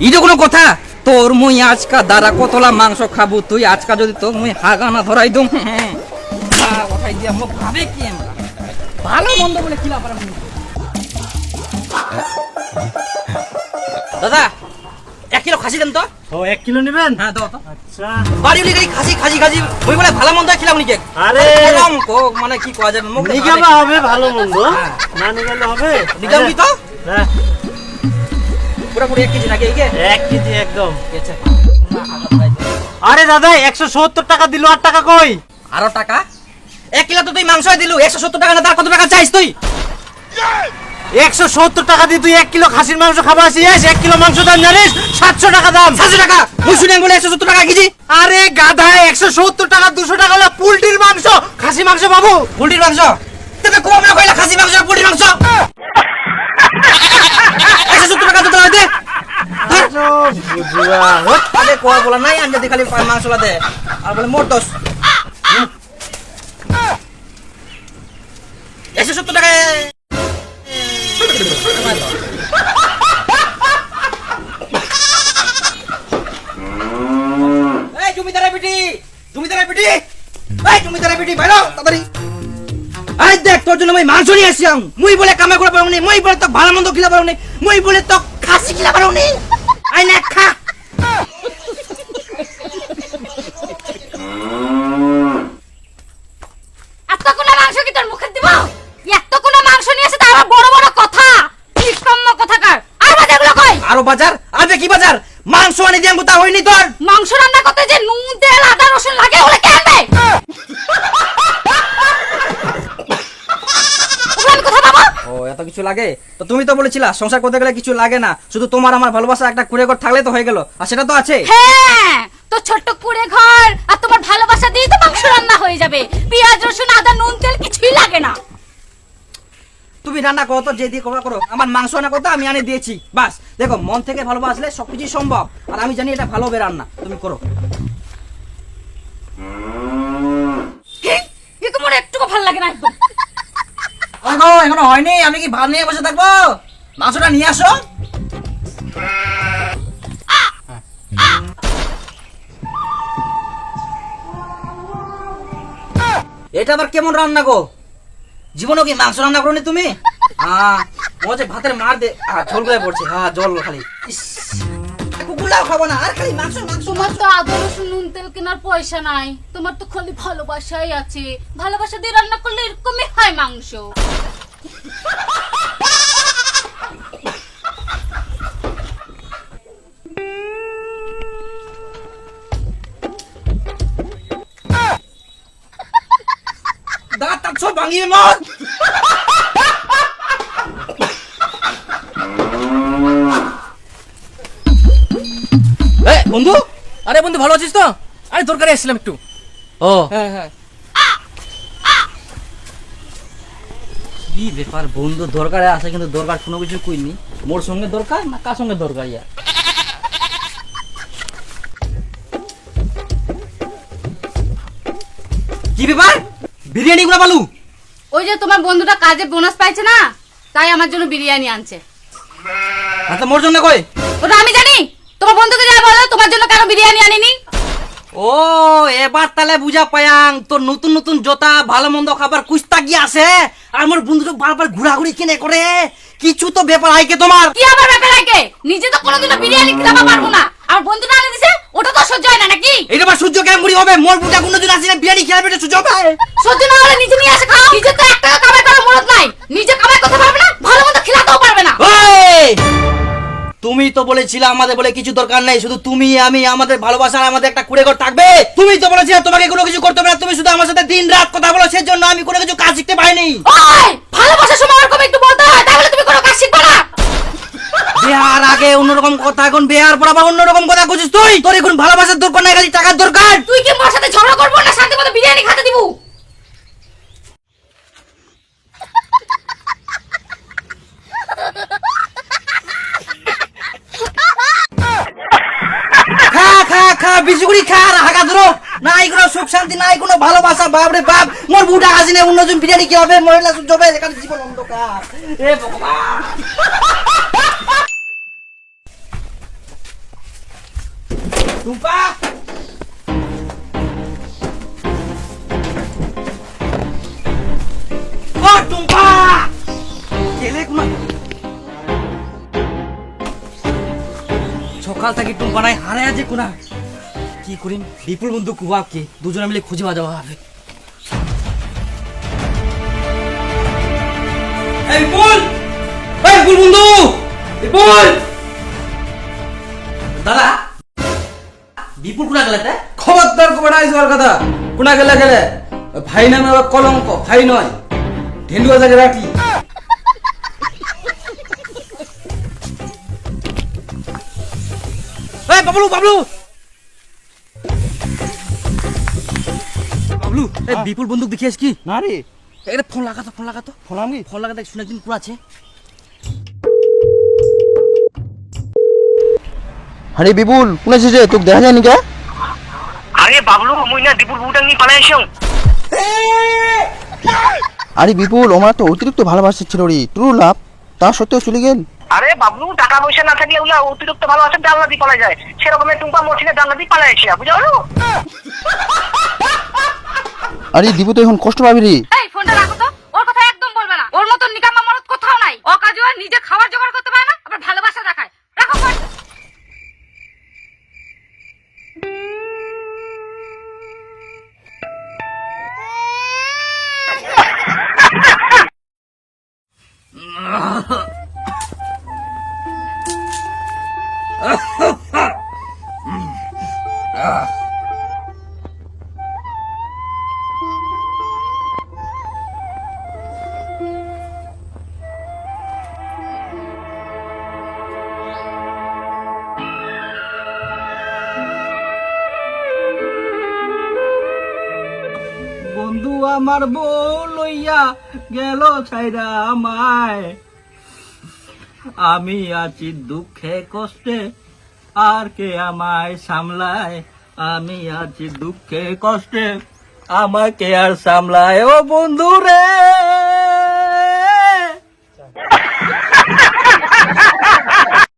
ইটা কোনো কথা? তোর মুই আজকা দাঁড়া কতলা মাংস খাবো, তুই আজকা যদি তোর মুই হাগানা ধরাই দম কথাই দিয়া মুখ ভাবে কি আমরা ভালো মন্দ বলে খিলা পারা। দাদা 1 কিলো খাসি দেন তো। ও 1 কিলো নেবেন? হ্যাঁ দাও তো। আচ্ছা বাড়ি উলি খাসি খাসি খাসি ওই বলে ভালো মন্দ খিলাম নিকে। আরে কম কো মানে কি কয়া যাবে মুখ নিগাবা হবে ভালো মন্দ না নিগালে হবে? নিগাম কি তো? হ্যাঁ পুরো 1 কেজি নাকি এইকে? 1 কেজি একদম। আচ্ছা আরে দাদা 170 টাকা দিলো, আর টাকা কই? আরো টাকা? 1 কিলো তো তুই মাংসই দিলু, 170 টাকা না, তার কত টাকা চাইছ তুই? 170 টাকা দিয়ে তুই 1 কিলো খাসির মাংস খাবা আসিস? 1 কিলো মাংস দাম জানিস 700 টাকা দাম। 700 টাকা? মুই শুনে বলে 170 টাকা কেজি। আরে গাধা 170 টাকা 200 টাকা হলো পোল্ট্রির মাংস, খাসি মাংস বাবু। পোল্ট্রির মাংস? তবে কম না কইলা খাসি মাংস আর পোল্ট্রির মাংস? 170 টাকা দিতে হবে। বুঝুয়া আরে কোয়া বলা নাই, আনজা দি খালি মাংসলা দে আর বলে মোটস 170 টাকা। এই জমিদারের বেটি, জমিদারের বেটি, এই জমিদারের বেটি বাইরো তাড়াতাড়ি। আই দেখ তোর জন্য মই মাংস নিয়ে আসিয়াম, মুই বলে কামা করে পারবনি, মই বলে তো ভালো মন্দ খিলা পারবনি, মই বলে তো খাসি খিলা পারবনি। আই না খা। এতগুলো মাংস কি তোর মুখে দিব? এতগুলো মাংস নিয়ে এসে তার বড় বড় কথা, নিষ্কম্ম কথাকার। আর বাজারগুলো কই? আরো বাজার? আবে কি বাজার? মাংস আনি দিয়াম তা হইনি তোর? মাংস রান্না করতে যে নুন তেল আদা রসুন লাগে ওগুলো কে আনবে? ওগুলো আমি কোথায় পাবো? ও এত কিছু লাগে? তো তুমি তো বলেছিলা সংসার করতে গেলে কিছু লাগে না, শুধু তোমার আমার ভালোবাসা একটা কুড়ে ঘর থাকলে তো হয়ে গেল, আর সেটা তো আছে। হ্যাঁ, তো ছোট্ট কুড়ে ঘর আর তোমার ভালোবাসা দিয়ে তো মাংস রান্না হয়ে যাবে। পেঁয়াজ রসুন আদা নুন তেল কিছুই লাগে না। তুমি রান্না করো তো, যে দিয়ে করো করো, আমার মাংস রান্না করতে আমি আনি দিয়েছি, বাস। দেখো মন থেকে ভালোবাসলে সবকিছু সম্ভব, আর আমি জানি এটা ভালো হবে রান্না, তুমি করো। একে মনে একটুকু ভালো লাগে না একদম। এখনো হয়নি, আমি কি ভাত নিয়ে বসে থাকবো? মাংসটা নিয়ে আসো। এটা আবার কেমন রান্না গো? জীবনও কি মাংস রান্না করনি তুমি? মজা ভাতের মার দে, ঝোল করে পড়ছে, জল খালি। কুকুরটাও খাবো না, আর খালি মাংস মাংস। তোমার তো আদা রসুন নুন তেল কেনার পয়সা নাই, তোমার তো খালি ভালোবাসাই আছে। ভালোবাসা দিয়ে রান্না করলে এরকমই হয় মাংস। দাঁত সব ভাঙিয়ে মর। বন্ধু, আরে বন্ধু ভালো আছিস তো? আরে দরকারে এসেছিলাম একটু। ও হ্যাঁ হ্যাঁ। কি ব্যাপার বন্ধু দরকারে আসে, কিন্তু দরকার কোনো কিছু কইনি। মোর সঙ্গে দরকার না কার সঙ্গে দরকার? ইয়া কি ব্যাপার? বিরিয়ানি গুলা বালু? ওই যে তোমার বন্ধুটা কাজে বোনাস পাইছে না, তাই আমার জন্য বিরিয়ানি আনছে। আচ্ছা মোর জন্য কই? ওটা আমি জানি। তোমার বন্ধুকে যা বলো তোমার জন্য কেন বিরিয়ানি আনিনি। ও এবার তাহলে বুঝা পায়াং, তোর নতুন নতুন জোতা ভালো মন্দ খাবার কুস্তা গিয়ে আসে, আর মোর বন্ধুটা বারবার ঘোরাঘুরি কিনে করে। কিছু তো ব্যাপার আইকে তোমার। কি আবার ব্যাপার আগে? নিজে তো কোনোদিনও বিরিয়ানি খেতে পারবো না, আর বন্ধুটা আনে দিছে ওটা তো সহ্য হয় না নাকি? এটা আবার সূর্য কেমন মুড়ি হবে? মোর বুটা কোনদিন আসে না বিরিয়ানি খেয়ে পেটে সূর্য হবে? সহ্য না হলে নিজে নিয়ে আসে খাও। নিজে তো 1 টাকা কামাই করার মরদ নাই, নিজে কামাই করতে পারবে না, ভালো মন্দ খেলাতেও পারবে না। ওই তুমি তো বলেছিলে আমাদের বলে কিছু দরকার নেই, শুধু তুমি আমি, আমাদের ভালোবাসার আমাদের একটা কুড়ে ঘর থাকবে। তুমি তো বলেছিলে তোমাকে কোনো কিছু করতে হবে না, তুমি শুধু আমার সাথে দিন রাত কথা বলো, সেজন্য আমি কোনো কিছু কাজ শিখতে পাইনি। ওই ভালোবাসার সময় ওরকম একটু বলতে হয়, তাহলে তুমি কোনো কাজ শিখবে না। বিয়ার আগে অন্যরকম কথা, এখন বিয়ার পর আবার অন্যরকম কথা খুঁজিস তুই। তোর এখন ভালোবাসার দরকার নাই, খালি টাকার দরকার। তুই কি মোর সাথে ঝগড়া করবো না শান্তি মতো বিরিয়ানি খেতে দিব? খা খা খা বিজুগুড়ি খা, আর হাগা ধরো। নাই কোনো সুখ শান্তি, নাই কোনো ভালোবাসা। বাপ রে বাপ, মোর বুটা হাসি নেই, অন্যজন বিরিয়ানি কি হবে? মহিলা সূর্য হবে, এখানে জীবন অন্ধকার। এ ভগবান। টুম্পা ও টুম্পা গেলে কোনা সকাল থেকে টুম্পা নাই হারে আছে কোনা কি করিম বিপুল বন্ধু কুবাবকে দুজনে মিলে খুঁজে যাওয়া হবে এই বিপুল বন্ধু বিপুল দাদা বিপুল কোনা গেলে তে খবরদার কবে নাই যাওয়ার কথা কোনা গেলে গেলে ভাই নামে আবার কলঙ্ক ভাই নয় ঢেলুয়া জায়গা রাখি এই বাবলু বাবলু বাবলু এই বিপুল বন্দুক দেখিস কি না রে একটা ফোন লাগাতো ফোন আমি ফোন লাগাতে শুনে একদিন পুরো আছে আরে বিপুল কোন আছে যে তোকে দেখা যায়নি কে আরে বাবলু মুই না দীপুর বুটাং নি পালাই আইছো আরে বিপুল আমার তো অতিরিক্ত ভালোবাসা ছিল রে ট্রু লাভ তা সত্ত্বেও চলে গেল আরে বাবলু টাকা পয়সা না থাকলে ওগুলা অতিরিক্ত ভালো আছে ডালনা দিয়ে পালাই যায় সেরকমের টুম্পা মরছিলে ডালনা দিয়ে পালাই আইছি বুঝা হলো আরে দীপু তো এখন কষ্ট পাবি রে এই ফোনটা রাখো তো, ওর কথা একদম বলবে না। ওর মতন নিকাম্মা মরদ কোথাও নাই। ও কাজে আর নিজে খাবার জোগাড় করতে পারে না, আবার ভালোবাসা দেখায়। রাখো ফোন। বন্ধু আমার বউ লইয়া গেল ছাইরা আমায় আমি আছি দুঃখে কষ্টে আর কে আমায় সামলায় আমি আছি দুঃখে কষ্টে আমাকে আর সামলায় ও বন্ধু রে